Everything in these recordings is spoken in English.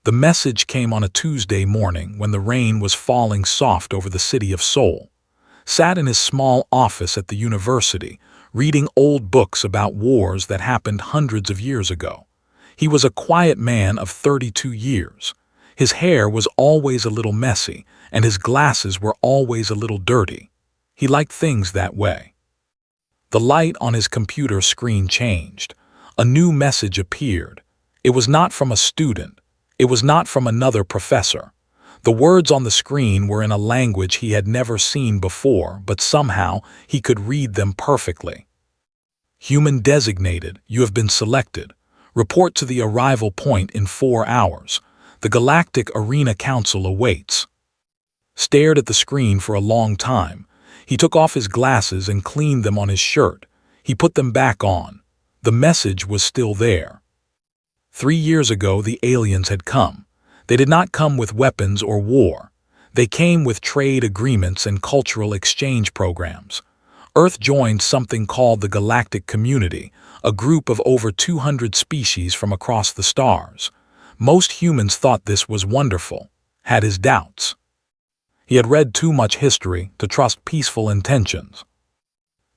The message came on a Tuesday morning when the rain was falling soft over the city of Seoul. Sat in his small office at the university, reading old books about wars that happened hundreds of years ago. He was a quiet man of 32 years. His hair was always a little messy, and his glasses were always a little dirty. He liked things that way. The light on his computer screen changed. A new message appeared. It was not from a student. It was not from another professor. The words on the screen were in a language he had never seen before, but somehow he could read them perfectly. Human designated, you have been selected. Report to the arrival point in 4 hours. The Galactic Arena Council awaits. Stared at the screen for a long time. He took off his glasses and cleaned them on his shirt. He put them back on. The message was still there. 3 years ago, the aliens had come. They did not come with weapons or war. They came with trade agreements and cultural exchange programs. Earth joined something called the Galactic Community, a group of over 200 species from across the stars. Most humans thought this was wonderful, had his doubts. He had read too much history to trust peaceful intentions.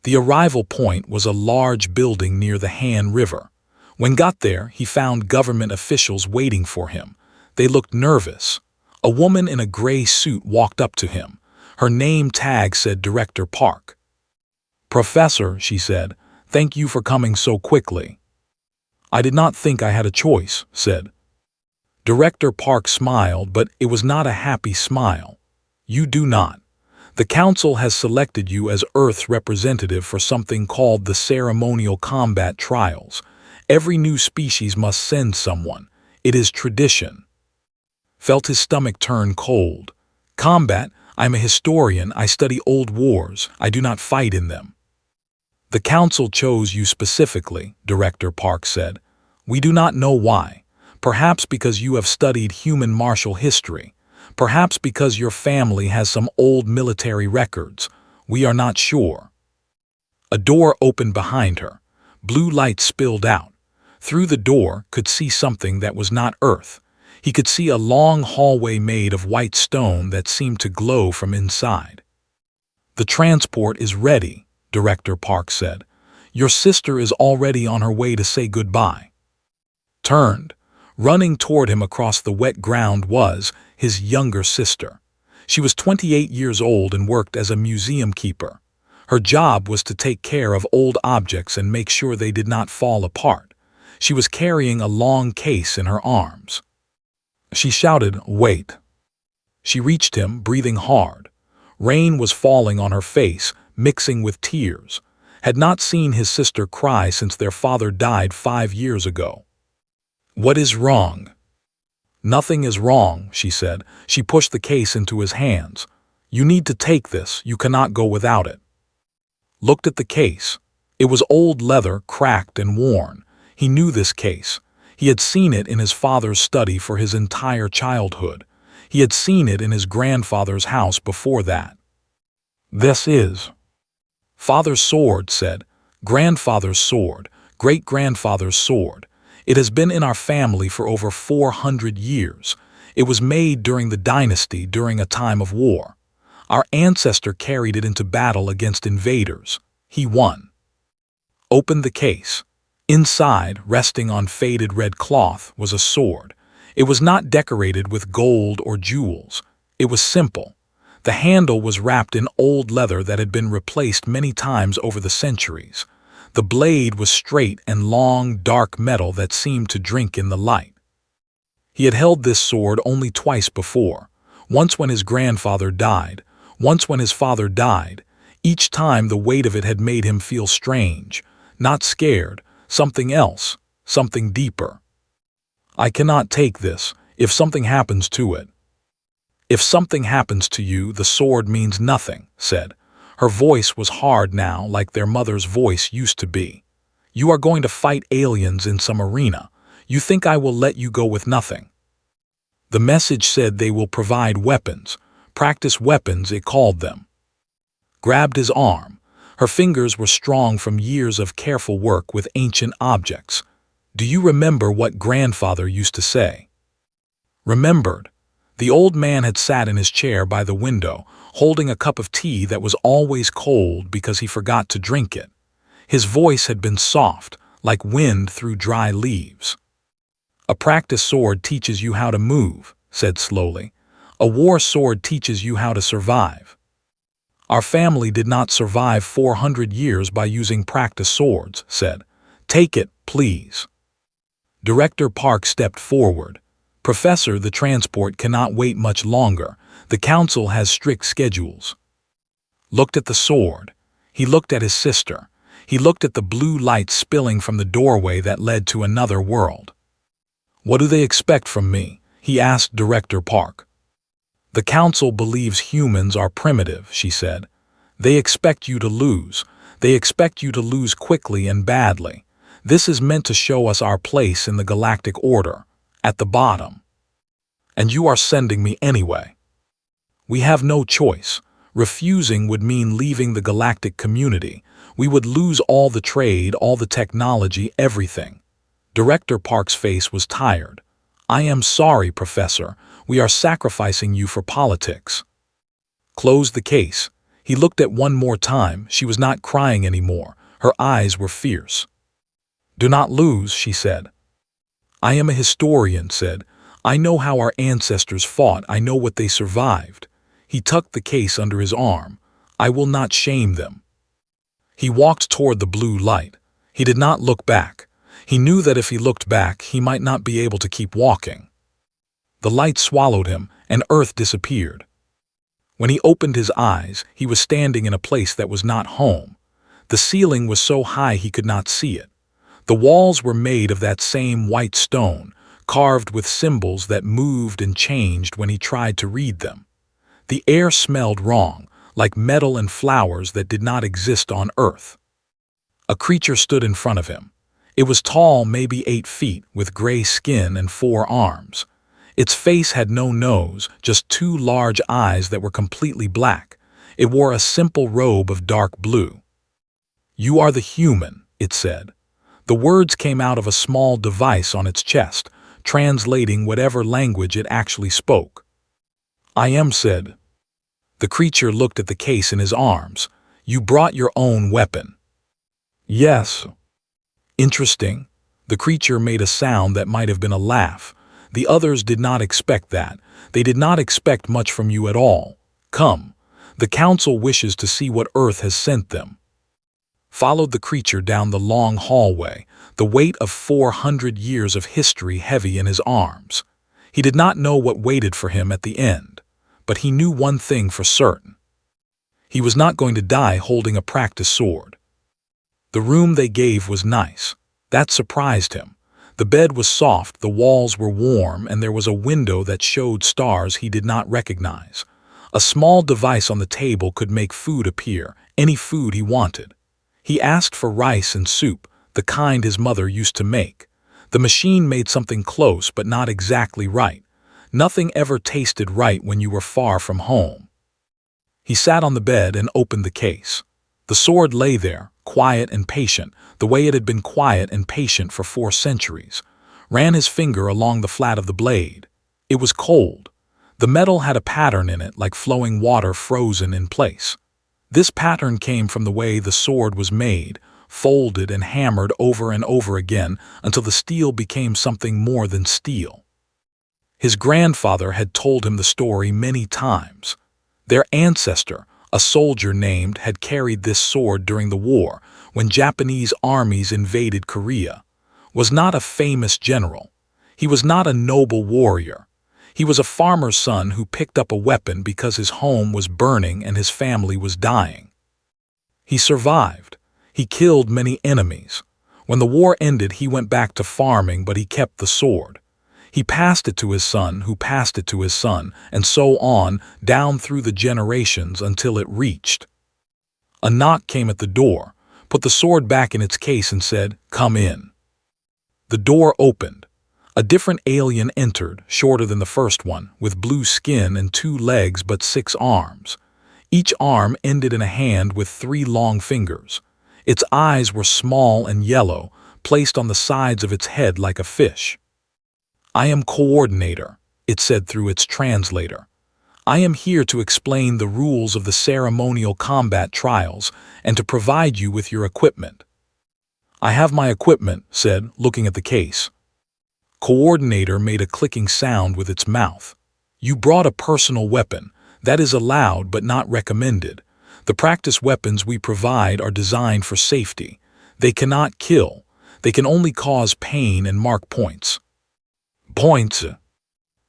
The arrival point was a large building near the Han River. When got there, he found government officials waiting for him. They looked nervous. A woman in a gray suit walked up to him. Her name tag said Director Park. "Professor," she said, "thank you for coming so quickly." "I did not think I had a choice," said. Director Park smiled, but it was not a happy smile. "You do not. The Council has selected you as Earth's representative for something called the Ceremonial Combat Trials. Every new species must send someone. It is tradition." Felt his stomach turn cold. "Combat? I am a historian. I study old wars. I do not fight in them." "The Council chose you specifically," Director Park said. "We do not know why. Perhaps because you have studied human martial history. Perhaps because your family has some old military records. We are not sure." A door opened behind her. Blue light spilled out. Through the door could see something that was not Earth. He could see a long hallway made of white stone that seemed to glow from inside. "The transport is ready," Director Park said. "Your sister is already on her way to say goodbye." Turned. Running toward him across the wet ground was his younger sister. She was 28 years old and worked as a museum keeper. Her job was to take care of old objects and make sure they did not fall apart. She was carrying a long case in her arms. She shouted, "Wait." She reached him, breathing hard. Rain was falling on her face, mixing with tears. Had not seen his sister cry since their father died 5 years ago. "What is wrong?" "Nothing is wrong," she said. She pushed the case into his hands. "You need to take this. You cannot go without it." Looked at the case. It was old leather, cracked and worn. He knew this case. He had seen it in his father's study for his entire childhood. He had seen it in his grandfather's house before that. "This is." "Father's sword," said. "Grandfather's sword. Great-grandfather's sword. It has been in our family for over 400 years. It was made during the dynasty during a time of war. Our ancestor carried it into battle against invaders. He won." Opened the case. Inside, resting on faded red cloth, was a sword. It was not decorated with gold or jewels. It was simple. The handle was wrapped in old leather that had been replaced many times over the centuries. The blade was straight and long, dark metal that seemed to drink in the light. He had held this sword only twice before. Once when his grandfather died, once when his father died. Each time the weight of it had made him feel strange, not scared, something else, something deeper. "I cannot take this, if something happens to it." "If something happens to you, the sword means nothing," said. Her voice was hard now, like their mother's voice used to be. "You are going to fight aliens in some arena. You think I will let you go with nothing?" The message said they will provide weapons. Practice weapons, it called them. Grabbed his arm. Her fingers were strong from years of careful work with ancient objects. "Do you remember what grandfather used to say?" Remembered. The old man had sat in his chair by the window, holding a cup of tea that was always cold because he forgot to drink it. His voice had been soft, like wind through dry leaves. "A practice sword teaches you how to move," said slowly. "A war sword teaches you how to survive. Our family did not survive 400 years by using practice swords," said. "Take it, please." Director Park stepped forward. "Professor, the transport cannot wait much longer. The council has strict schedules." Looked at the sword. He looked at his sister. He looked at the blue light spilling from the doorway that led to another world. "What do they expect from me?" he asked Director Park. "The council believes humans are primitive," she said. "They expect you to lose. They expect you to lose quickly and badly. This is meant to show us our place in the galactic order, at the bottom. And you are sending me anyway. We have no choice. Refusing would mean leaving the galactic community. We would lose all the trade, all the technology, everything." Director Park's face was tired. "I am sorry, Professor. We are sacrificing you for politics." "Close the case." He looked at one more time. She was not crying anymore. Her eyes were fierce. "Do not lose," she said. "I am a historian," said. "I know how our ancestors fought. I know what they survived." He tucked the case under his arm. "I will not shame them." He walked toward the blue light. He did not look back. He knew that if he looked back, he might not be able to keep walking. The light swallowed him, and Earth disappeared. When he opened his eyes, he was standing in a place that was not home. The ceiling was so high he could not see it. The walls were made of that same white stone, carved with symbols that moved and changed when he tried to read them. The air smelled wrong, like metal and flowers that did not exist on Earth. A creature stood in front of him. It was tall, maybe 8 feet, with gray skin and 4 arms. Its face had no nose, just 2 large eyes that were completely black. It wore a simple robe of dark blue. "You are the human," it said. The words came out of a small device on its chest, translating whatever language it actually spoke. "I am," said. The creature looked at the case in his arms. "You brought your own weapon." "Yes." "Interesting." The creature made a sound that might have been a laugh. "The others did not expect that. They did not expect much from you at all. Come. The council wishes to see what Earth has sent them." Followed the creature down the long hallway, the weight of 400 years of history heavy in his arms. He did not know what waited for him at the end, but he knew one thing for certain. He was not going to die holding a practice sword. The room they gave was nice. That surprised him. The bed was soft, the walls were warm, and there was a window that showed stars he did not recognize. A small device on the table could make food appear, any food he wanted. He asked for rice and soup, the kind his mother used to make. The machine made something close but not exactly right. Nothing ever tasted right when you were far from home. He sat on the bed and opened the case. The sword lay there, quiet and patient, the way it had been quiet and patient for 4 centuries. Ran his finger along the flat of the blade. It was cold. The metal had a pattern in it like flowing water frozen in place. This pattern came from the way the sword was made, folded and hammered over and over again until the steel became something more than steel. His grandfather had told him the story many times. Their ancestor, a soldier named, had carried this sword during the war when Japanese armies invaded Korea. Was not a famous general. He was not a noble warrior. He was a farmer's son who picked up a weapon because his home was burning and his family was dying. He survived. He killed many enemies. When the war ended, he went back to farming, but he kept the sword. He passed it to his son, who passed it to his son, and so on, down through the generations until it reached. A knock came at the door, put the sword back in its case and said, "Come in." The door opened. A different alien entered, shorter than the first one, with blue skin and 2 legs but 6 arms. Each arm ended in a hand with 3 long fingers. Its eyes were small and yellow, placed on the sides of its head like a fish. "I am coordinator," it said through its translator. I am here to explain the rules of the ceremonial combat trials and to provide you with your equipment. I have my equipment, said, looking at the case. Coordinator made a clicking sound with its mouth. You brought a personal weapon. That is allowed but not recommended. The practice weapons we provide are designed for safety. They cannot kill. They can only cause pain and mark points. Points?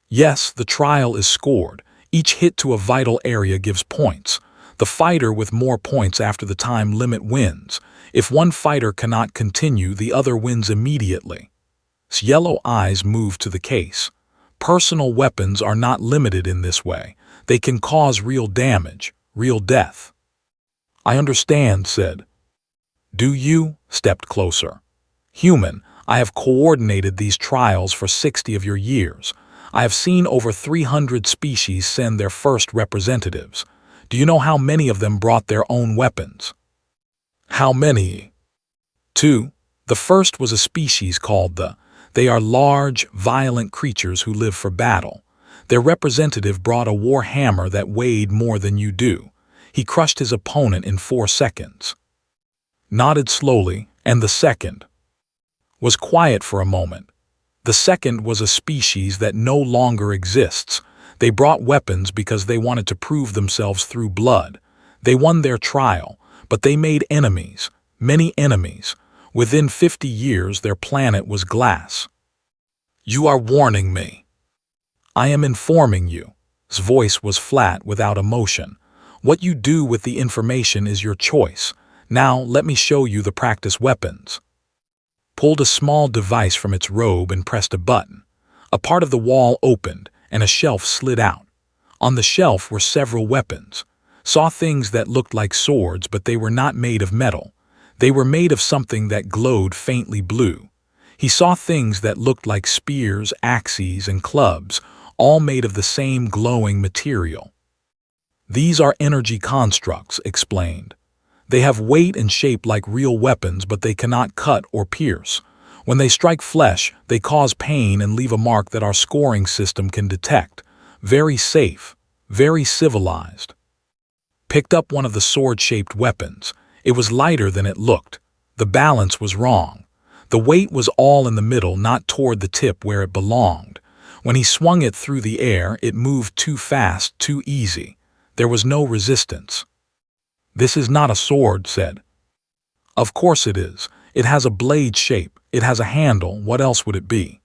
Yes, the trial is scored. Each hit to a vital area gives points. The fighter with more points after the time limit wins. If one fighter cannot continue, the other wins immediately. Yellow eyes moved to the case. Personal weapons are not limited in this way. They can cause real damage, real death. I understand, said. Do you? Stepped closer. Human, I have coordinated these trials for 60 of your years. I have seen over 300 species send their first representatives. Do you know how many of them brought their own weapons? How many? 2. The first was a species called the. They are large, violent creatures who live for battle. Their representative brought a war hammer that weighed more than you do. He crushed his opponent in 4 seconds. Nodded slowly, and the second was quiet for a moment. The second was a species that no longer exists. They brought weapons because they wanted to prove themselves through blood. They won their trial, but they made enemies, many enemies. Within 50 years, their planet was glass. You are warning me. I am informing you. His voice was flat, without emotion. What you do with the information is your choice. Now, let me show you the practice weapons. Pulled a small device from its robe and pressed a button. A part of the wall opened, and a shelf slid out. On the shelf were several weapons. Saw things that looked like swords, but they were not made of metal. They were made of something that glowed faintly blue. He saw things that looked like spears, axes, and clubs, all made of the same glowing material. These are energy constructs, explained. They have weight and shape like real weapons, but they cannot cut or pierce. When they strike flesh, they cause pain and leave a mark that our scoring system can detect. Very safe, very civilized. Picked up one of the sword-shaped weapons. It was lighter than it looked. The balance was wrong. The weight was all in the middle, not toward the tip where it belonged. When he swung it through the air, it moved too fast, too easy. There was no resistance. This is not a sword, said. Of course it is. It has a blade shape. It has a handle. What else would it be?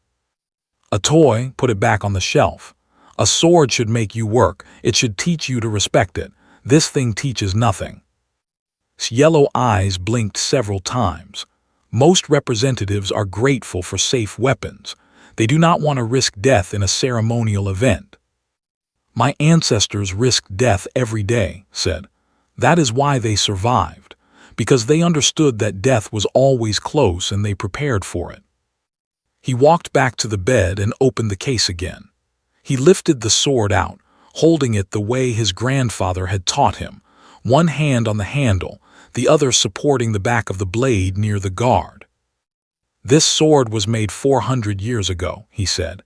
A toy. Put it back on the shelf. A sword should make you work. It should teach you to respect it. This thing teaches nothing. Yellow eyes blinked several times. Most representatives are grateful for safe weapons. They do not want to risk death in a ceremonial event. My ancestors risked death every day, said. That is why they survived, because they understood that death was always close and they prepared for it. He walked back to the bed and opened the case again. He lifted the sword out, holding it the way his grandfather had taught him, one hand on the handle, the other supporting the back of the blade near the guard. This sword was made 400 years ago, he said.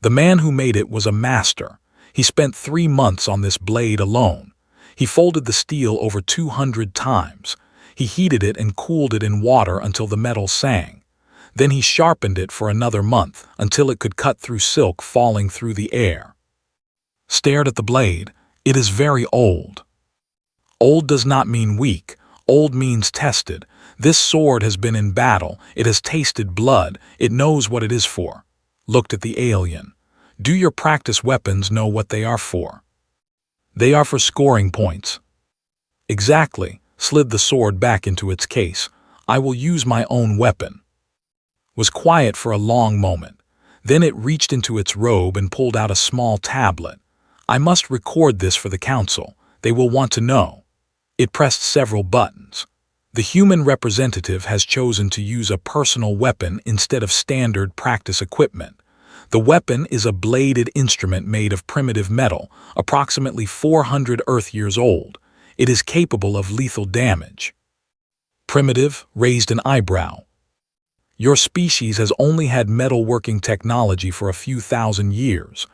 The man who made it was a master. He spent 3 months on this blade alone. He folded the steel over 200 times. He heated it and cooled it in water until the metal sang. Then he sharpened it for another month until it could cut through silk falling through the air. Stared at the blade. It is very old. Old does not mean weak. Old means tested. This sword has been in battle. It has tasted blood. It knows what it is for. Looked at the alien. Do your practice weapons know what they are for? They are for scoring points. Exactly. Slid the sword back into its case. I will use my own weapon. Was quiet for a long moment. Then it reached into its robe and pulled out a small tablet. I must record this for the council. They will want to know. It pressed several buttons. The human representative has chosen to use a personal weapon instead of standard practice equipment. The weapon is a bladed instrument made of primitive metal, approximately 400 Earth years old. It is capable of lethal damage. Primitive raised an eyebrow. Your species has only had metalworking technology for a few thousand years.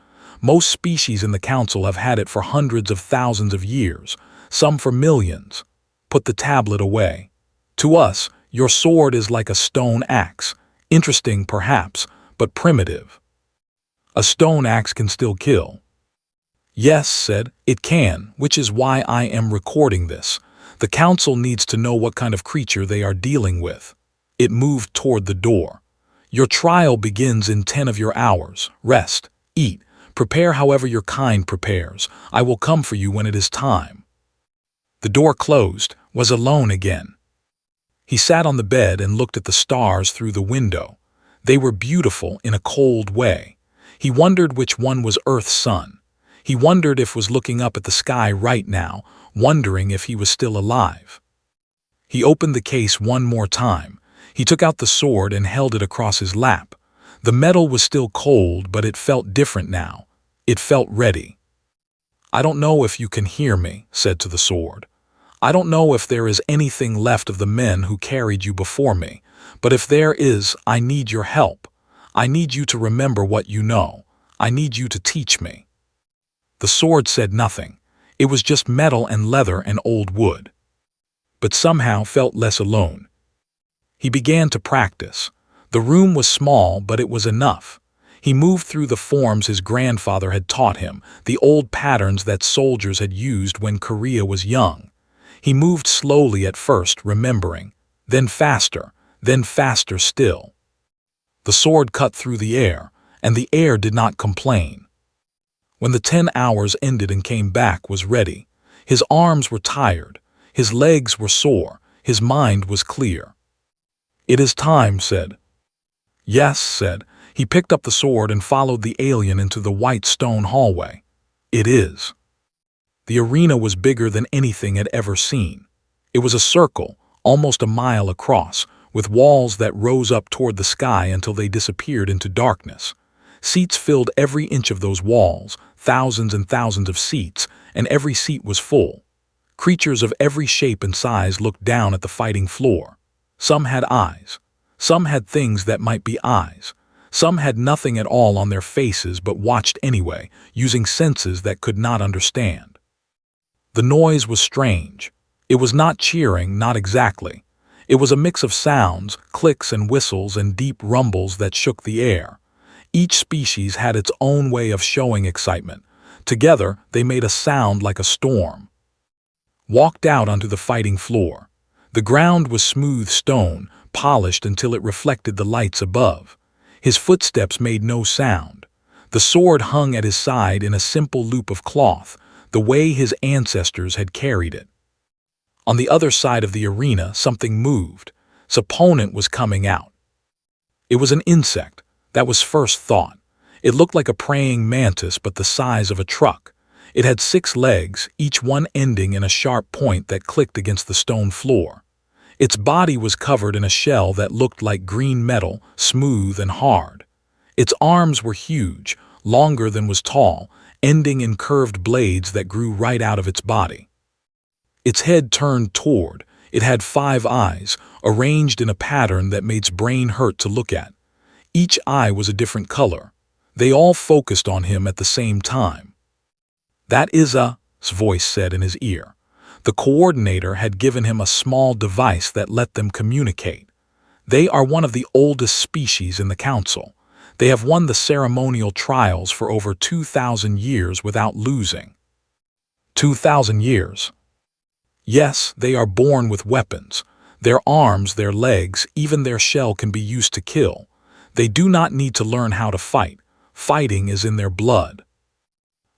Most species in the council have had it for hundreds of thousands of years, some for millions. Put the tablet away. To us, your sword is like a stone axe. Interesting, perhaps, but primitive. A stone axe can still kill. Yes, said, it can, which is why I am recording this. The council needs to know what kind of creature they are dealing with. It moved toward the door. Your trial begins in 10 of your hours. Rest, eat, prepare however your kind prepares. I will come for you when it is time. The door closed, was alone again. He sat on the bed and looked at the stars through the window. They were beautiful in a cold way. He wondered which one was Earth's sun. He wondered if was looking up at the sky right now, wondering if he was still alive. He opened the case one more time. He took out the sword and held it across his lap. The metal was still cold, but it felt different now. It felt ready. I don't know if you can hear me, said to the sword. I don't know if there is anything left of the men who carried you before me, but if there is, I need your help. I need you to remember what you know. I need you to teach me. The sword said nothing. It was just metal and leather and old wood. But somehow felt less alone. He began to practice. The room was small, but it was enough. He moved through the forms his grandfather had taught him, the old patterns that soldiers had used when Korea was young. He moved slowly at first, remembering, then faster still. The sword cut through the air, and the air did not complain. When the 10 hours ended and came back, was ready. His arms were tired, his legs were sore, his mind was clear. It is time, said. Yes, said. He picked up the sword and followed the alien into the white stone hallway. It is. The arena was bigger than anything had ever seen. It was a circle, almost a mile across, with walls that rose up toward the sky until they disappeared into darkness. Seats filled every inch of those walls, thousands and thousands of seats, and every seat was full. Creatures of every shape and size looked down at the fighting floor. Some had eyes. Some had things that might be eyes. Some had nothing at all on their faces but watched anyway, using senses that could not understand. The noise was strange. It was not cheering, not exactly. It was a mix of sounds, clicks and whistles and deep rumbles that shook the air. Each species had its own way of showing excitement. Together, they made a sound like a storm. Walked out onto the fighting floor. The ground was smooth stone, polished until it reflected the lights above. His footsteps made no sound. The sword hung at his side in a simple loop of cloth, the way his ancestors had carried it. On the other side of the arena, something moved. His opponent was coming out. It was an insect. That was first thought. It looked like a praying mantis, but the size of a truck. It had 6 legs, each one ending in a sharp point that clicked against the stone floor. Its body was covered in a shell that looked like green metal, smooth and hard. Its arms were huge, longer than was tall, ending in curved blades that grew right out of its body. Its head turned toward. It had 5 eyes, arranged in a pattern that made its brain hurt to look at. Each eye was a different color. They all focused on him at the same time. That is his voice said in his ear. The coordinator had given him a small device that let them communicate. They are one of the oldest species in the council. They have won the ceremonial trials for over 2,000 years without losing. 2,000 years. Yes, they are born with weapons. Their arms, their legs, even their shell can be used to kill. They do not need to learn how to fight. Fighting is in their blood.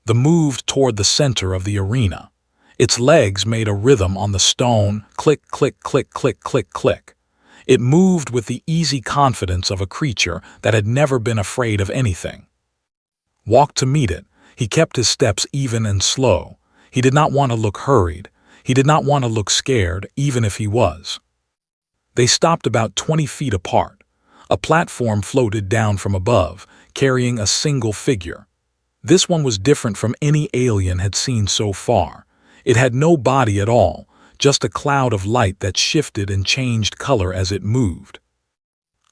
The moved toward the center of the arena. Its legs made a rhythm on the stone, click, click, click, click, click, click. It moved with the easy confidence of a creature that had never been afraid of anything. Walked to meet it. He kept his steps even and slow. He did not want to look hurried. He did not want to look scared, even if he was. They stopped about 20 feet apart. A platform floated down from above, carrying a single figure. This one was different from any alien had seen so far. It had no body at all, just a cloud of light that shifted and changed color as it moved.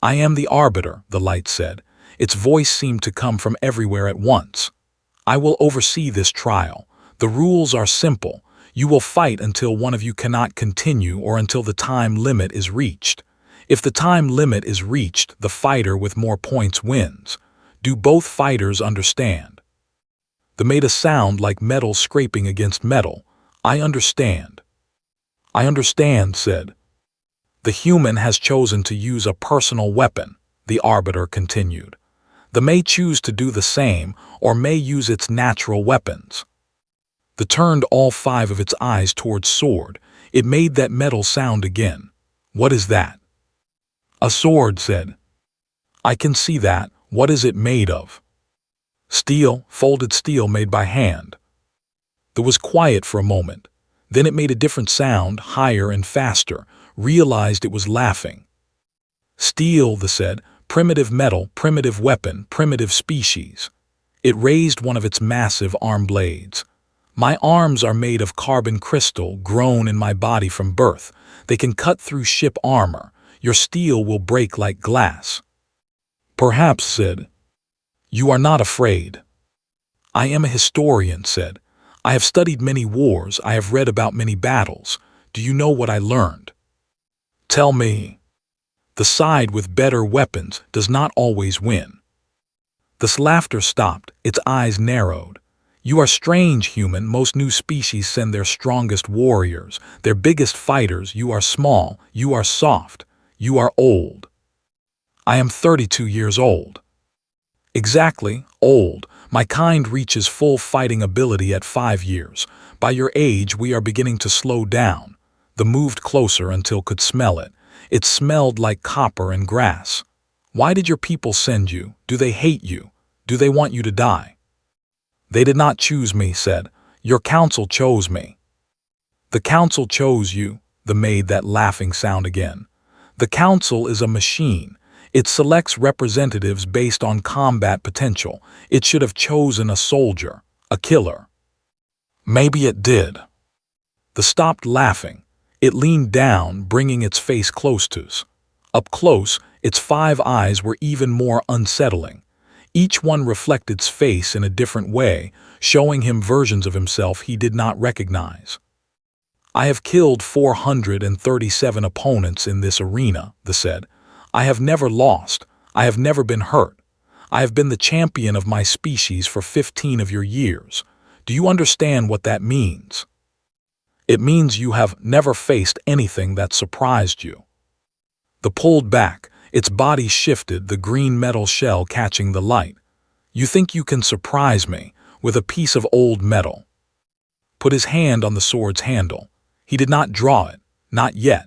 I am the arbiter, the light said. Its voice seemed to come from everywhere at once. I will oversee this trial. The rules are simple. You will fight until one of you cannot continue or until the time limit is reached. If the time limit is reached, the fighter with more points wins. Do both fighters understand? They made a sound like metal scraping against metal. I understand. I understand, said. The human has chosen to use a personal weapon, the arbiter continued. They may choose to do the same or may use its natural weapons. They turned all 5 of its eyes towards sword. It made that metal sound again. What is that? A sword, said. I can see that. What is it made of? Steel, folded steel made by hand. There was quiet for a moment. Then it made a different sound, higher and faster, realized it was laughing. Steel, they said, primitive metal, primitive weapon, primitive species. It raised one of its massive arm blades. My arms are made of carbon crystal grown in my body from birth. They can cut through ship armor. Your steel will break like glass. Perhaps, said. You are not afraid. I am a historian, said. I have studied many wars. I have read about many battles. Do you know what I learned? Tell me. The side with better weapons does not always win. This laughter stopped. Its eyes narrowed. You are strange, human. Most new species send their strongest warriors, their biggest fighters. You are small. You are soft. You are old. I am 32 years old. Exactly, old. My kind reaches full fighting ability at 5 years. By your age, we are beginning to slow down. They moved closer until could smell it. It smelled like copper and grass. Why did your people send you? Do they hate you? Do they want you to die? They did not choose me, said. Your council chose me. The council chose you. They made that laughing sound again. The council is a machine. It selects representatives based on combat potential. It should have chosen a soldier, a killer. Maybe it did. They stopped laughing. It leaned down, bringing its face close to us. Up close, its 5 eyes were even more unsettling. Each one reflected its face in a different way, showing him versions of himself he did not recognize. I have killed 437 opponents in this arena, they said. I have never lost. I have never been hurt. I have been the champion of my species for 15 of your years. Do you understand what that means? It means you have never faced anything that surprised you. They pulled back. Its body shifted, the green metal shell catching the light. You think you can surprise me with a piece of old metal? Put his hand on the sword's handle. He did not draw it, not yet.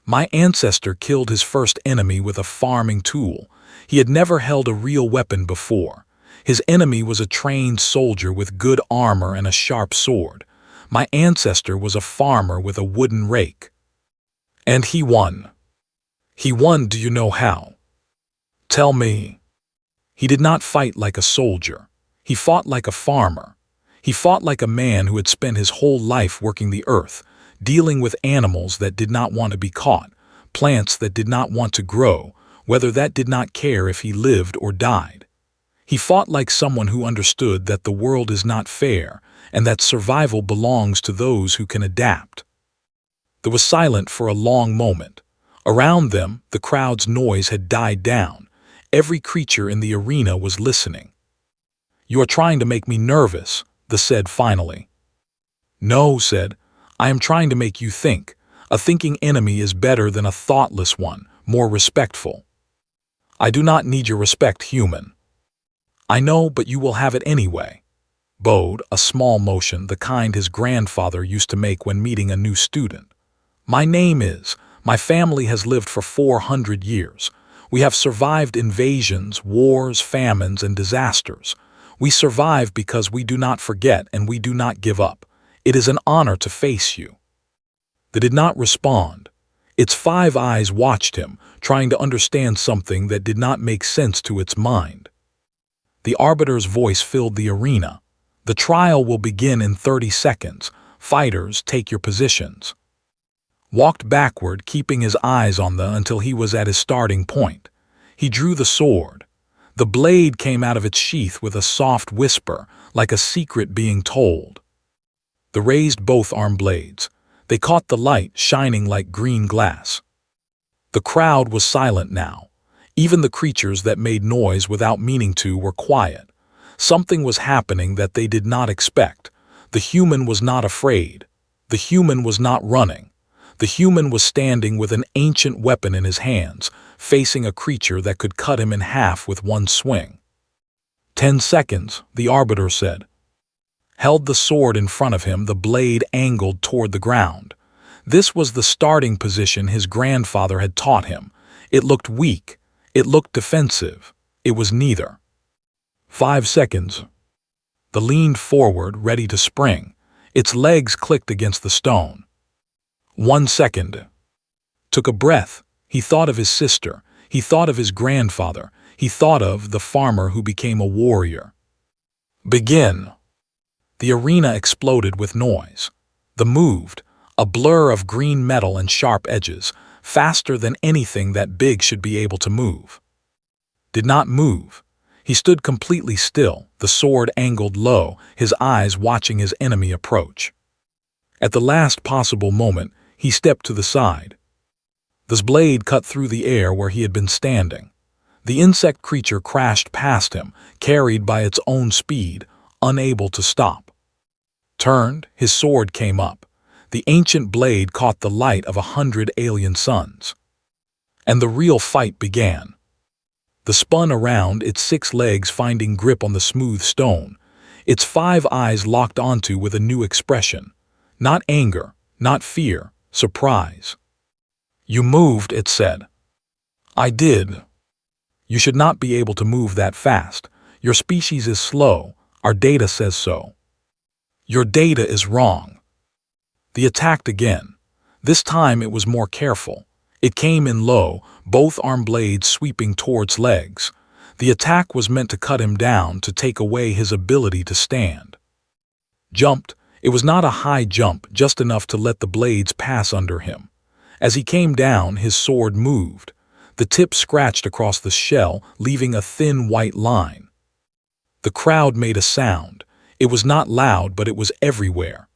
My ancestor killed his first enemy with a farming tool. He had never held a real weapon before. His enemy was a trained soldier with good armor and a sharp sword. My ancestor was a farmer with a wooden rake. And he won. He won, do you know how? Tell me. He did not fight like a soldier. He fought like a farmer. He fought like a man who had spent his whole life working the earth, dealing with animals that did not want to be caught, plants that did not want to grow, whether that did not care if he lived or died. He fought like someone who understood that the world is not fair and that survival belongs to those who can adapt. There was silent for a long moment. Around them, the crowd's noise had died down. Every creature in the arena was listening. You are trying to make me nervous, they said finally. No, said. I am trying to make you think. A thinking enemy is better than a thoughtless one, more respectful. I do not need your respect, human. I know, but you will have it anyway. Bowed, a small motion, the kind his grandfather used to make when meeting a new student. My name is. My family has lived for 400 years. We have survived invasions, wars, famines, and disasters. We survive because we do not forget and we do not give up. It is an honor to face you. They did not respond. Its 5 eyes watched him, trying to understand something that did not make sense to its mind. The arbiter's voice filled the arena. The trial will begin in 30 seconds. Fighters, take your positions. Walked backward, keeping his eyes on them until he was at his starting point. He drew the sword. The blade came out of its sheath with a soft whisper, like a secret being told. The raised both arm blades. They caught the light, shining like green glass. The crowd was silent now. Even the creatures that made noise without meaning to were quiet. Something was happening that they did not expect. The human was not afraid. The human was not running. The human was standing with an ancient weapon in his hands, facing a creature that could cut him in half with one swing. 10 seconds, the arbiter said. Held the sword in front of him, the blade angled toward the ground. This was the starting position his grandfather had taught him. It looked weak. It looked defensive. It was neither. 5 seconds. The leaned forward, ready to spring. Its legs clicked against the stone. 1 second. Took a breath. He thought of his sister. He thought of his grandfather. He thought of the farmer who became a warrior. Begin. The arena exploded with noise. The moved, a blur of green metal and sharp edges, faster than anything that big should be able to move. Did not move. He stood completely still, the sword angled low, his eyes watching his enemy approach. At the last possible moment, he stepped to the side. This blade cut through the air where he had been standing. The insect creature crashed past him, carried by its own speed, unable to stop. Turned, his sword came up. The ancient blade caught the light of 100 alien suns. And the real fight began. The spun around, its 6 legs finding grip on the smooth stone, its 5 eyes locked onto with a new expression. Not anger, not fear, surprise. You moved, it said. I did. You should not be able to move that fast. Your species is slow. Our data says so. Your data is wrong. The attacked again. This time it was more careful. It came in low, both arm blades sweeping towards legs. The attack was meant to cut him down, to take away his ability to stand. Jumped. It was not a high jump, just enough to let the blades pass under him. As he came down, his sword moved. The tip scratched across the shell, leaving a thin white line. The crowd made a sound. It was not loud, but it was everywhere.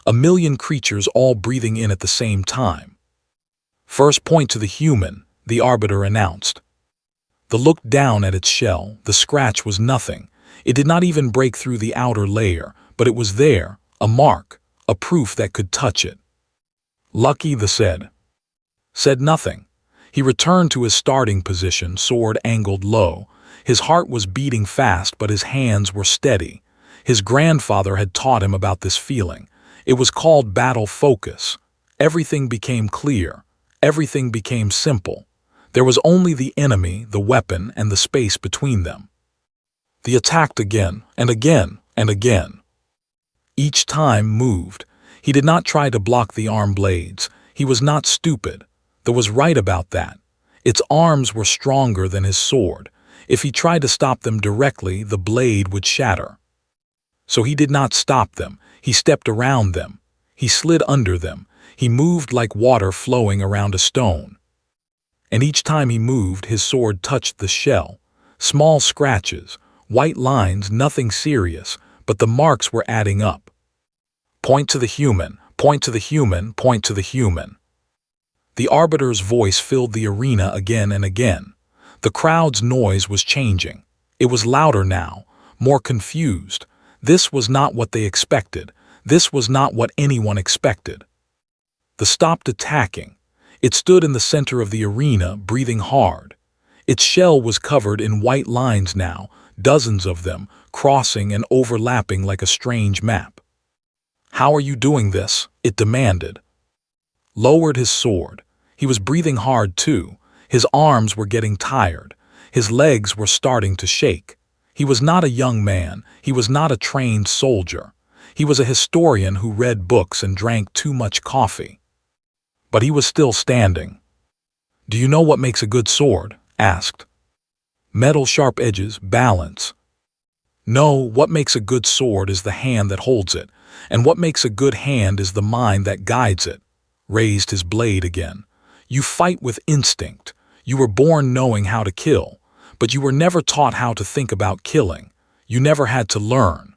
1,000,000 creatures all breathing in at the same time. First point to the human, the arbiter announced. The look down at its shell, the scratch was nothing. It did not even break through the outer layer, but it was there, a mark, a proof that could touch it. Lucky, the said nothing. He returned to his starting position, sword angled low. His heart was beating fast, but his hands were steady. His grandfather had taught him about this feeling. It was called battle focus. Everything became clear. Everything became simple. There was only the enemy, the weapon, and the space between them. They attacked again, and again, and again. Each time moved. He did not try to block the arm blades. He was not stupid. That was right about that. Its arms were stronger than his sword. If he tried to stop them directly, the blade would shatter. So he did not stop them. He stepped around them. He slid under them. He moved like water flowing around a stone. And each time he moved, his sword touched the shell. Small scratches, white lines, nothing serious, but the marks were adding up. Point to the human, point to the human, point to the human. The arbiter's voice filled the arena again and again. The crowd's noise was changing. It was louder now, more confused. This was not what they expected. This was not what anyone expected. The stopped attacking. It stood in the center of the arena, breathing hard. Its shell was covered in white lines now, dozens of them, crossing and overlapping like a strange map. How are you doing this? It demanded. Lowered his sword. He was breathing hard too. His arms were getting tired. His legs were starting to shake. He was not a young man. He was not a trained soldier. He was a historian who read books and drank too much coffee. But he was still standing. Do you know what makes a good sword? Asked. Metal, sharp edges, balance. No, what makes a good sword is the hand that holds it, and what makes a good hand is the mind that guides it. Raised his blade again. You fight with instinct. You were born knowing how to kill, but you were never taught how to think about killing. You never had to learn.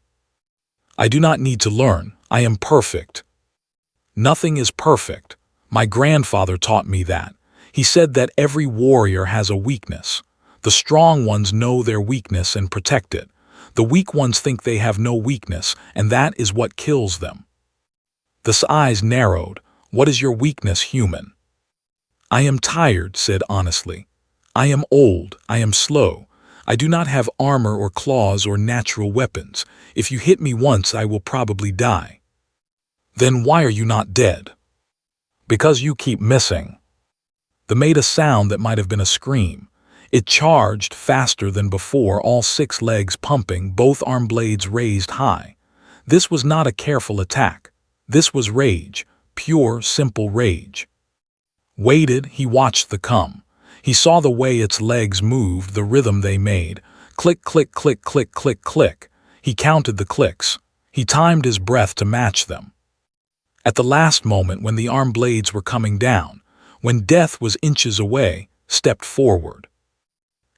I do not need to learn. I am perfect. Nothing is perfect. My grandfather taught me that. He said that every warrior has a weakness. The strong ones know their weakness and protect it. The weak ones think they have no weakness, and that is what kills them. The eyes narrowed. What is your weakness, human? I am tired, said honestly. I am old. I am slow. I do not have armor or claws or natural weapons. If you hit me once, I will probably die. Then why are you not dead? Because you keep missing. They made a sound that might have been a scream. It charged faster than before, all 6 legs pumping, both arm blades raised high. This was not a careful attack. This was rage, pure, simple rage. Waited, he watched the come. He saw the way its legs moved, the rhythm they made. Click, click, click, click, click, click. He counted the clicks. He timed his breath to match them. At the last moment, when the arm blades were coming down, when death was inches away, stepped forward.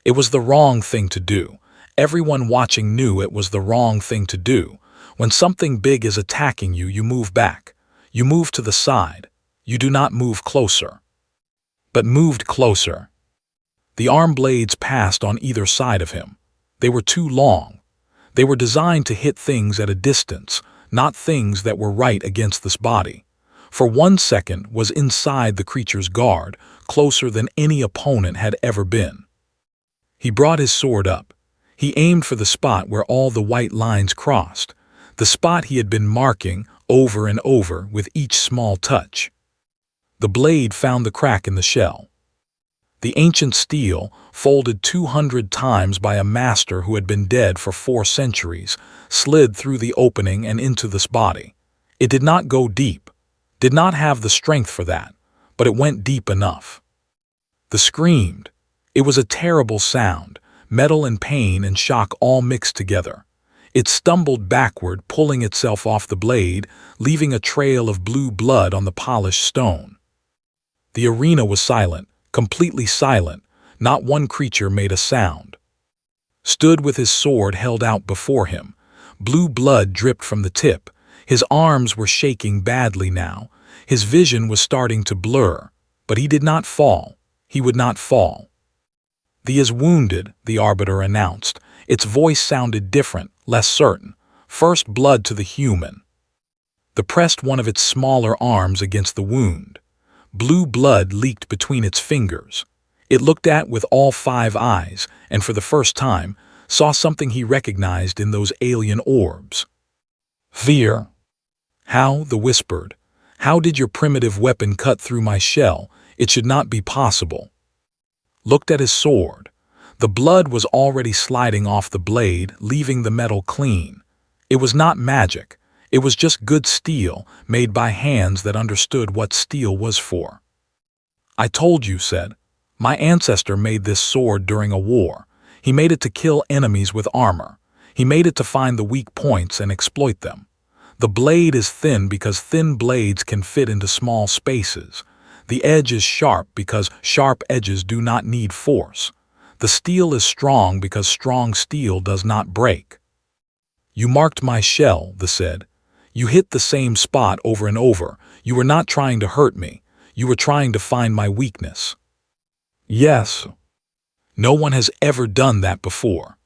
It was the wrong thing to do. Everyone watching knew it was the wrong thing to do. When something big is attacking you, you move back. You move to the side. You do not move closer. But moved closer. The arm blades passed on either side of him. They were too long. They were designed to hit things at a distance, not things that were right against this body. For 1 second was inside the creature's guard, closer than any opponent had ever been. He brought his sword up. He aimed for the spot where all the white lines crossed, the spot he had been marking over and over with each small touch. The blade found the crack in the shell. The ancient steel, folded 200 times by a master who had been dead for 4 centuries, slid through the opening and into this body. It did not go deep, did not have the strength for that, but it went deep enough. The screamed. It was a terrible sound, metal and pain and shock all mixed together. It stumbled backward, pulling itself off the blade, leaving a trail of blue blood on the polished stone. The arena was silent, completely silent. Not one creature made a sound. Stood with his sword held out before him. Blue blood dripped from the tip. His arms were shaking badly now. His vision was starting to blur, but he did not fall. He would not fall. "Thee is wounded," the arbiter announced. Its voice sounded different, less certain. First blood to the human. The pressed one of its smaller arms against the wound. Blue blood leaked between its fingers. It looked at with all 5 eyes, and for the first time, saw something he recognized in those alien orbs. Fear. "How?" the whispered. "How did your primitive weapon cut through my shell? It should not be possible." Looked at his sword. The blood was already sliding off the blade, leaving the metal clean. It was not magic. It was just good steel, made by hands that understood what steel was for. "I told you," said. "My ancestor made this sword during a war. He made it to kill enemies with armor. He made it to find the weak points and exploit them. The blade is thin because thin blades can fit into small spaces. The edge is sharp because sharp edges do not need force. The steel is strong because strong steel does not break. You marked my shell," they said. "You hit the same spot over and over. You were not trying to hurt me. You were trying to find my weakness." "Yes. No one has ever done that before.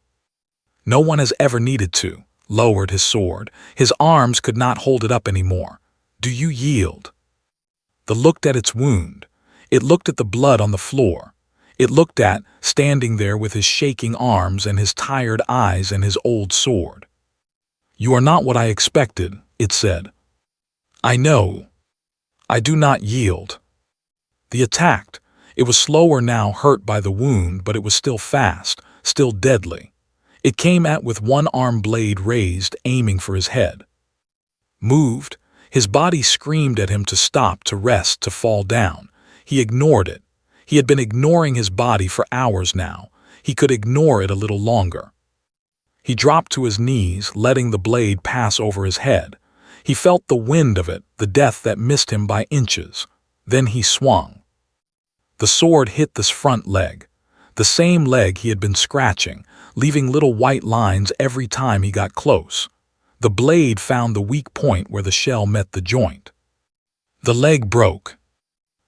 No one has ever needed to." Lowered his sword. His arms could not hold it up anymore. "Do you yield?" They looked at its wound. It looked at the blood on the floor. It looked at, standing there with his shaking arms and his tired eyes and his old sword. "You are not what I expected," it said. "I know. I do not yield." They attacked. It was slower now, hurt by the wound, but it was still fast, still deadly. It came at with one arm blade raised, aiming for his head. Moved. His body screamed at him to stop, to rest, to fall down. He ignored it. He had been ignoring his body for hours now. He could ignore it a little longer. He dropped to his knees, letting the blade pass over his head. He felt the wind of it, the death that missed him by inches. Then he swung. The sword hit this front leg. The same leg he had been scratching, leaving little white lines every time he got close. The blade found the weak point where the shell met the joint. The leg broke.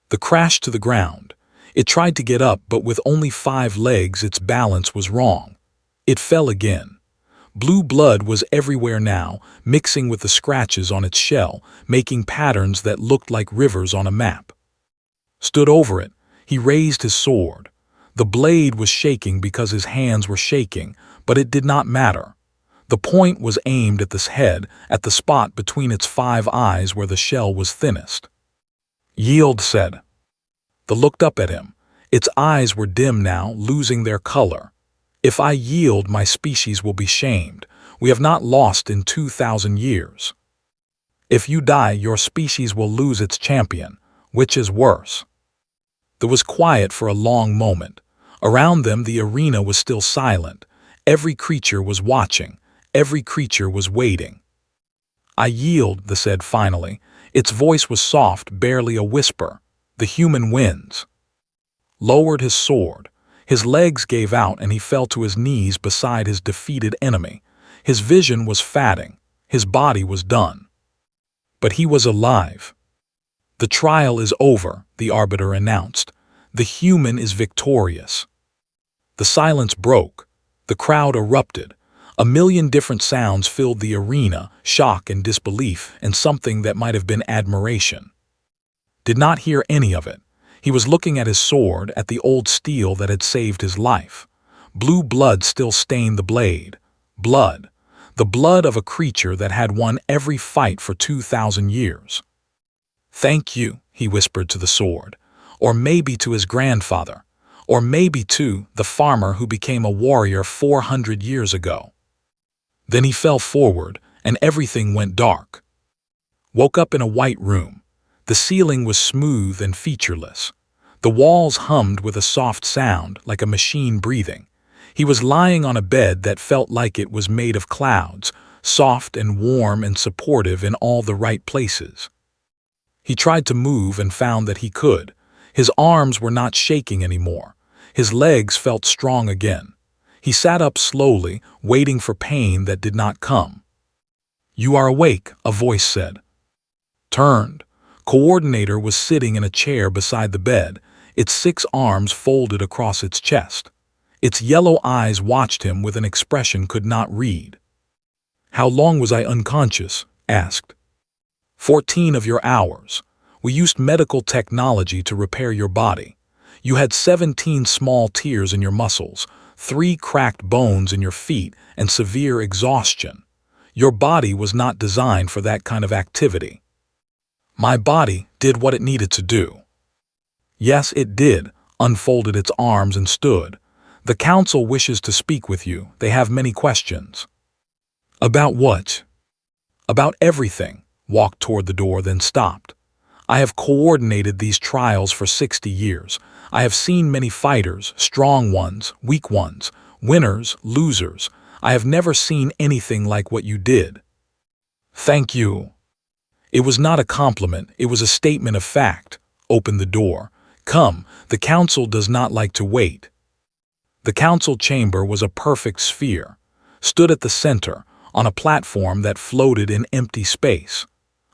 The crash to the ground. It tried to get up, but with only 5 legs, its balance was wrong. It fell again. Blue blood was everywhere now, mixing with the scratches on its shell, making patterns that looked like rivers on a map. Stood over it, he raised his sword. The blade was shaking because his hands were shaking, but it did not matter. The point was aimed at this head, at the spot between its 5 eyes where the shell was thinnest. "Yield," said. The looked up at him. Its eyes were dim now, losing their color. "If I yield, my species will be shamed. We have not lost in 2,000 years. If you die, your species will lose its champion. Which is worse?" There was quiet for a long moment. Around them the arena was still silent. Every creature was watching. Every creature was waiting. "I yield," the said finally. Its voice was soft, barely a whisper. "The human wins." Lowered his sword. His legs gave out and he fell to his knees beside his defeated enemy. His vision was fading. His body was done. But he was alive. "The trial is over," the arbiter announced. "The human is victorious." The silence broke. The crowd erupted. A million different sounds filled the arena, shock and disbelief, and something that might have been admiration. Did not hear any of it. He was looking at his sword, at the old steel that had saved his life. Blue blood still stained the blade. Blood. The blood of a creature that had won every fight for 2,000 years. "Thank you," he whispered to the sword. Or maybe to his grandfather. Or maybe to the farmer who became a warrior 400 years ago. Then he fell forward, and everything went dark. Woke up in a white room. The ceiling was smooth and featureless. The walls hummed with a soft sound, like a machine breathing. He was lying on a bed that felt like it was made of clouds, soft and warm and supportive in all the right places. He tried to move and found that he could. His arms were not shaking anymore. His legs felt strong again. He sat up slowly, waiting for pain that did not come. "You are awake," a voice said. Turned. Coordinator was sitting in a chair beside the bed, its 6 arms folded across its chest. Its yellow eyes watched him with an expression could not read. "How long was I unconscious?" asked. 14 of your hours. We used medical technology to repair your body. You had 17 small tears in your muscles, 3 cracked bones in your feet, and severe exhaustion. Your body was not designed for that kind of activity. My body did what it needed to do." "Yes, it did," unfolded its arms and stood. "The council wishes to speak with you. They have many questions." "About what?" "About everything." Walked toward the door, then stopped. "I have coordinated these trials for 60 years. I have seen many fighters, strong ones, weak ones, winners, losers. I have never seen anything like what you did." "Thank you." It was not a compliment, it was a statement of fact. Open the door. "Come, the council does not like to wait." The council chamber was a perfect sphere. Stood at the center, on a platform that floated in empty space.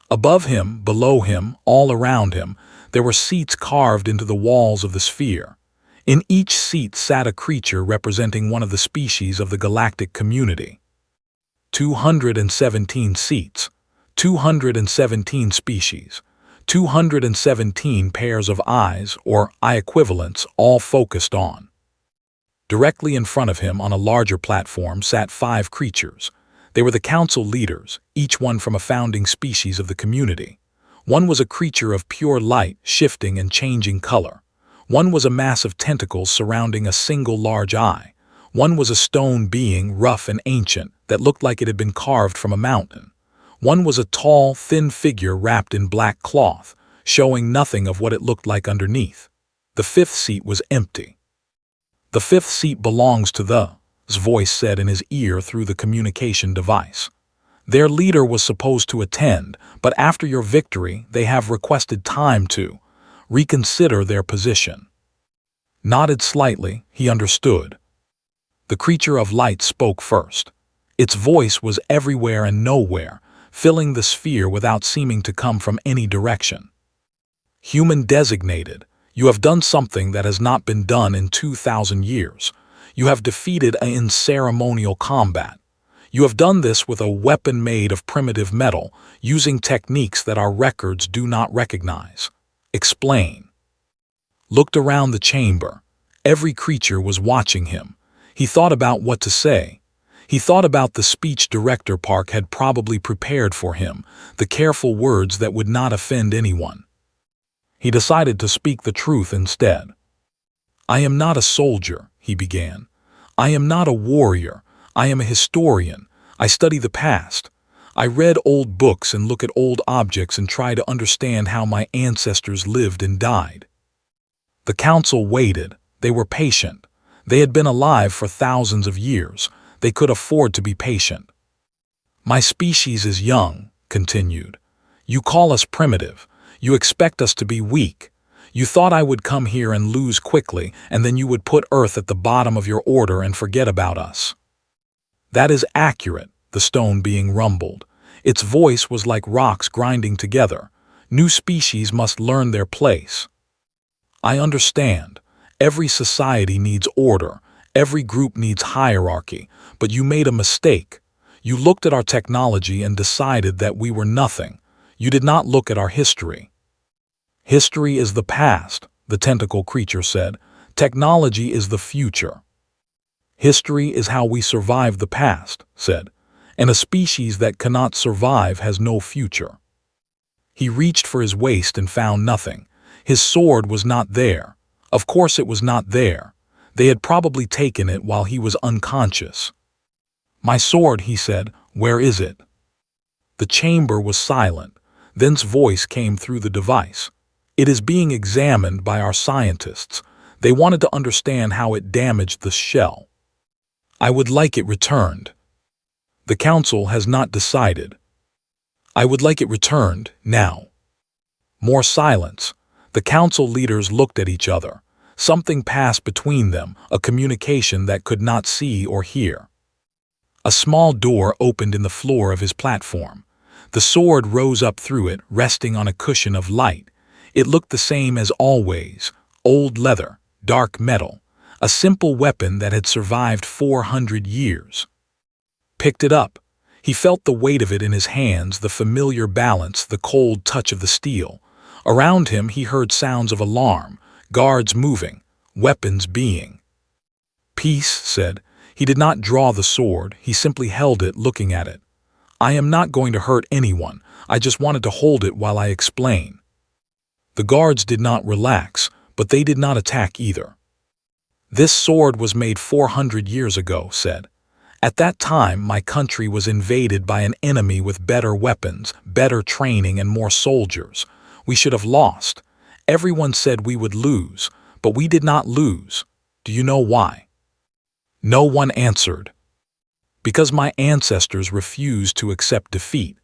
Above him, below him, all around him, there were seats carved into the walls of the sphere. In each seat sat a creature representing one of the species of the galactic community. 217 seats, 217 species, 217 pairs of eyes, or eye equivalents, all focused on. Directly in front of him on a larger platform sat 5 creatures. They were the council leaders, each one from a founding species of the community. One was a creature of pure light, shifting and changing color. One was a mass of tentacles surrounding a single large eye. One was a stone being, rough and ancient, that looked like it had been carved from a mountain. One was a tall, thin figure wrapped in black cloth, showing nothing of what it looked like underneath. The 5th seat was empty. "The 5th seat belongs to the," his voice said in his ear through the communication device. "Their leader was supposed to attend, but after your victory, they have requested time to reconsider their position." Nodded slightly, he understood. The creature of light spoke first. Its voice was everywhere and nowhere, filling the sphere without seeming to come from any direction. Human designated, you have done something that has not been done in 2,000 years. You have defeated in ceremonial combat. You have done this with a weapon made of primitive metal, using techniques that our records do not recognize. Explain. Looked around the chamber. Every creature was watching him. He thought about what to say. He thought about the speech Director Park had probably prepared for him, the careful words that would not offend anyone. He decided to speak the truth instead. I am not a soldier, he began. I am not a warrior. I am a historian. I study the past. I read old books and look at old objects and try to understand how my ancestors lived and died. The council waited. They were patient. They had been alive for thousands of years. They could afford to be patient. My species is young, continued. You call us primitive. You expect us to be weak. You thought I would come here and lose quickly, and then you would put Earth at the bottom of your order and forget about us. That is accurate, the stone being rumbled. Its voice was like rocks grinding together. New species must learn their place. I understand. Every society needs order. Every group needs hierarchy. But you made a mistake. You looked at our technology and decided that we were nothing. You did not look at our history. History is the past, the tentacle creature said. Technology is the future. History is how we survive the past, said, and a species that cannot survive has no future. He reached for his waist and found nothing. His sword was not there. Of course it was not there. They had probably taken it while he was unconscious. My sword, he said, where is it? The chamber was silent. Then's voice came through the device. It is being examined by our scientists. They wanted to understand how it damaged the shell. I would like it returned. The council has not decided. I would like it returned, now. More silence. The council leaders looked at each other. Something passed between them, a communication that could not see or hear. A small door opened in the floor of his platform. The sword rose up through it, resting on a cushion of light. It looked the same as always, old leather, dark metal, a simple weapon that had survived 400 years. Picked it up. He felt the weight of it in his hands, the familiar balance, the cold touch of the steel. Around him he heard sounds of alarm, guards moving, weapons being. Peace, said. He did not draw the sword, he simply held it, looking at it. I am not going to hurt anyone, I just wanted to hold it while I explain. The guards did not relax, but they did not attack either. This sword was made 400 years ago, said. At that time, my country was invaded by an enemy with better weapons, better training, and more soldiers. We should have lost. Everyone said we would lose, but we did not lose. Do you know why? No one answered. Because my ancestors refused to accept defeat.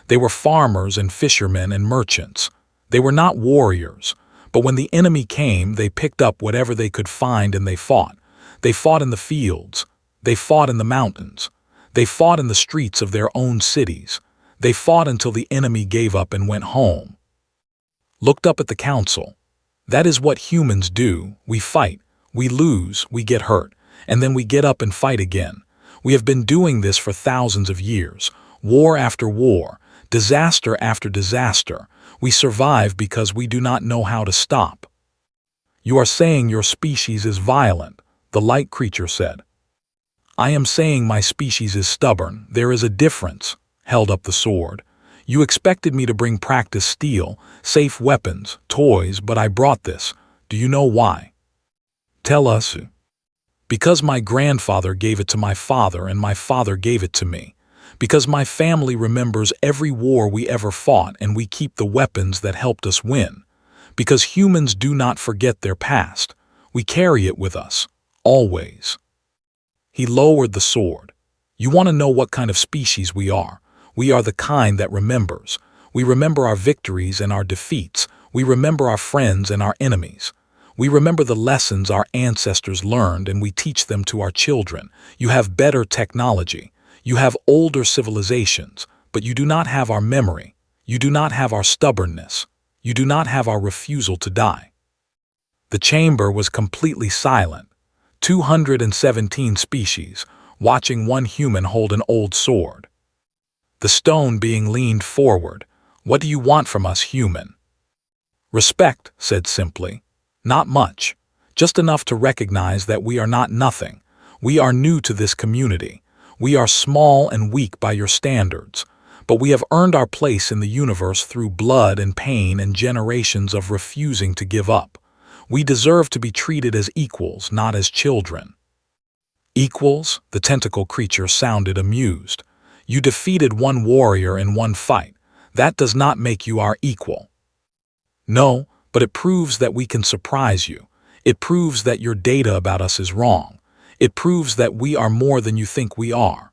They were farmers and fishermen and merchants. They were not warriors. But when the enemy came, they picked up whatever they could find and they fought. They fought in the fields. They fought in the mountains. They fought in the streets of their own cities. They fought until the enemy gave up and went home. Looked up at the council. That is what humans do. We fight. We lose. We get hurt. And then we get up and fight again. We have been doing this for thousands of years. War after war. Disaster after disaster. We survive because we do not know how to stop. You are saying your species is violent, the light creature said. I am saying my species is stubborn. There is a difference, held up the sword. You expected me to bring practice steel, safe weapons, toys, but I brought this. Do you know why? Tell us. Because my grandfather gave it to my father and my father gave it to me. Because my family remembers every war we ever fought and we keep the weapons that helped us win. Because humans do not forget their past. We carry it with us, always. He lowered the sword. You want to know what kind of species we are? We are the kind that remembers. We remember our victories and our defeats. We remember our friends and our enemies. We remember the lessons our ancestors learned and we teach them to our children. You have better technology. You have older civilizations, but you do not have our memory. You do not have our stubbornness. You do not have our refusal to die. The chamber was completely silent. 217 species, watching one human hold an old sword. The stone being leaned forward. What do you want from us, human? Respect, said simply. Not much. Just enough to recognize that we are not nothing. We are new to this community. We are small and weak by your standards. But we have earned our place in the universe through blood and pain and generations of refusing to give up. We deserve to be treated as equals, not as children. Equals? The tentacle creature sounded amused. You defeated one warrior in one fight. That does not make you our equal. No, but it proves that we can surprise you. It proves that your data about us is wrong. It proves that we are more than you think we are.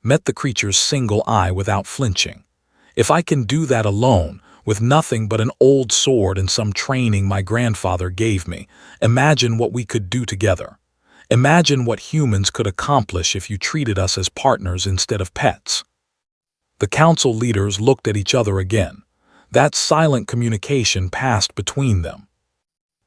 Met the creature's single eye without flinching. If I can do that alone, with nothing but an old sword and some training my grandfather gave me, imagine what we could do together. Imagine what humans could accomplish if you treated us as partners instead of pets. The council leaders looked at each other again. That silent communication passed between them.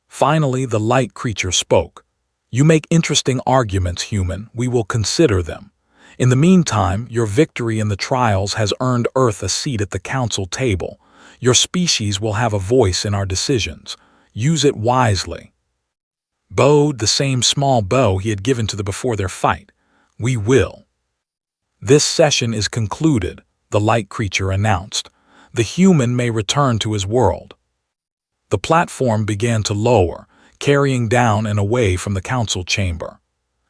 Finally, the light creature spoke. You make interesting arguments, human. We will consider them. In the meantime, your victory in the trials has earned Earth a seat at the council table. Your species will have a voice in our decisions. Use it wisely. Bowed the same small bow he had given to the before their fight. We will. This session is concluded, the light creature announced. The human may return to his world. The platform began to lower, carrying down and away from the council chamber.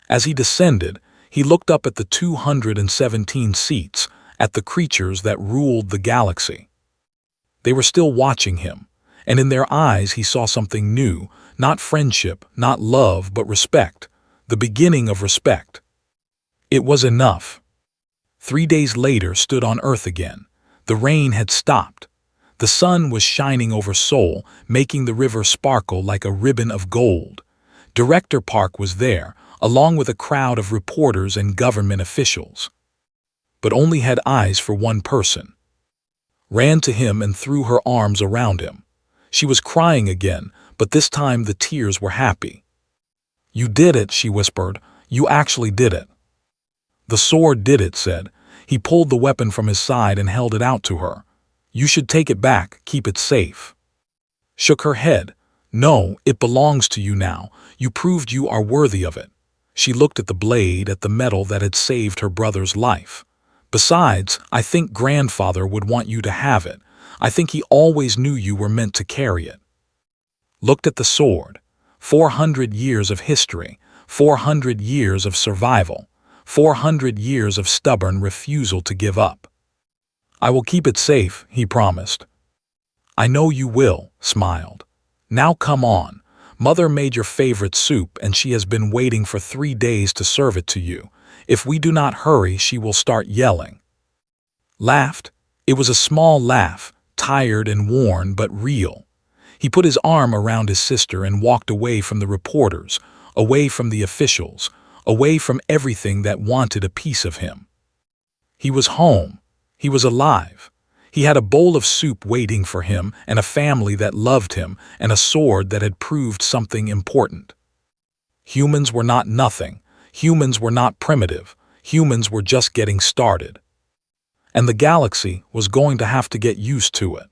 As he descended, he looked up at the 217 seats, at the creatures that ruled the galaxy. They were still watching him, and in their eyes he saw something new, not friendship, not love, but respect, the beginning of respect. It was enough. 3 days later stood on Earth again. The rain had stopped. The sun was shining over Seoul, making the river sparkle like a ribbon of gold. Director Park was there, along with a crowd of reporters and government officials. But only had eyes for one person. Ran to him and threw her arms around him. She was crying again, but this time the tears were happy. You did it, she whispered. You actually did it. The sword did it, said. He pulled the weapon from his side and held it out to her. You should take it back, keep it safe. Shook her head. No, it belongs to you now. You proved you are worthy of it. She looked at the blade, at the metal that had saved her brother's life. Besides, I think grandfather would want you to have it. I think he always knew you were meant to carry it. Looked at the sword. 400 years of history, 400 years of survival, 400 years of stubborn refusal to give up. I will keep it safe, he promised. I know you will, smiled. Now come on. Mother made your favorite soup and she has been waiting for 3 days to serve it to you. If we do not hurry, she will start yelling. Laughed. It was a small laugh, tired and worn but real. He put his arm around his sister and walked away from the reporters, away from the officials, away from everything that wanted a piece of him. He was home. He was alive. He had a bowl of soup waiting for him and a family that loved him and a sword that had proved something important. Humans were not nothing. Humans were not primitive. Humans were just getting started. And the galaxy was going to have to get used to it.